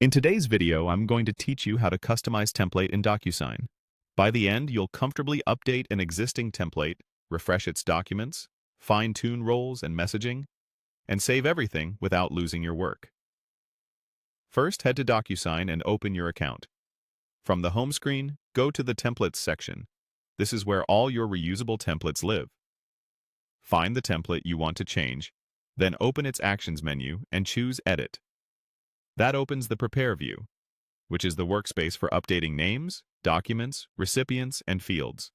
In today's video, I'm going to teach you how to customize template in DocuSign. By the end, you'll comfortably update an existing template, refresh its documents, fine-tune roles and messaging, and save everything without losing your work. First, head to DocuSign and open your account. From the home screen, go to the Templates section. This is where all your reusable templates live. Find the template you want to change, then open its Actions menu and choose Edit. That opens the Prepare view, which is the workspace for updating names, documents, recipients, and fields.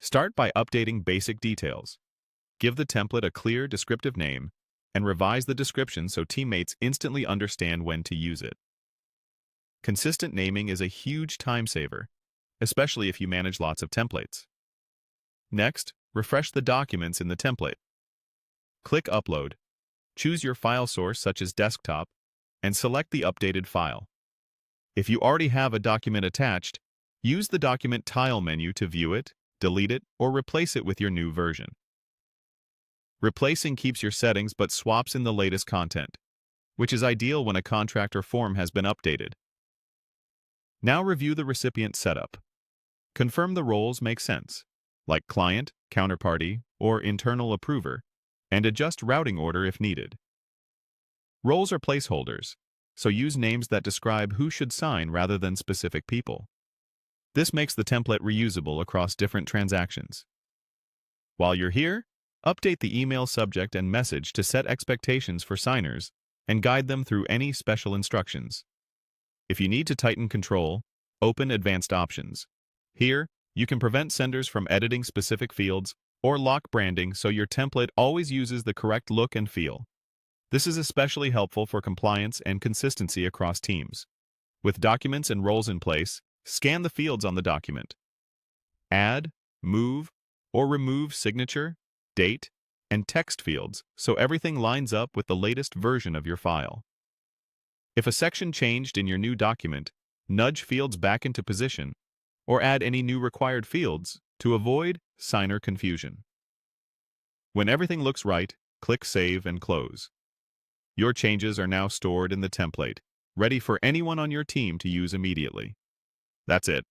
Start by updating basic details. Give the template a clear, descriptive name, and revise the description so teammates instantly understand when to use it. Consistent naming is a huge time saver, especially if you manage lots of templates. Next, refresh the documents in the template. Click Upload. Choose your file source such as desktop, and select the updated file. If you already have a document attached, use the Document Tile menu to view it, delete it, or replace it with your new version. Replacing keeps your settings but swaps in the latest content, which is ideal when a contract or form has been updated. Now review the recipient setup. Confirm the roles make sense, like client, counterparty, or internal approver, and adjust routing order if needed. Roles are placeholders, so use names that describe who should sign rather than specific people. This makes the template reusable across different transactions. While you're here, update the email subject and message to set expectations for signers and guide them through any special instructions. If you need to tighten control, open Advanced Options. Here, you can prevent senders from editing specific fields or lock branding so your template always uses the correct look and feel. This is especially helpful for compliance and consistency across teams. With documents and roles in place, scan the fields on the document. Add, move, or remove signature, date, and text fields so everything lines up with the latest version of your file. If a section changed in your new document, nudge fields back into position, or add any new required fields to avoid signer confusion. When everything looks right, click Save and Close. Your changes are now stored in the template, ready for anyone on your team to use immediately. That's it.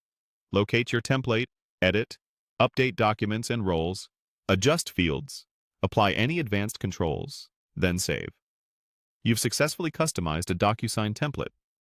Locate your template, edit, update documents and roles, adjust fields, apply any advanced controls, then save. You've successfully customized a DocuSign template.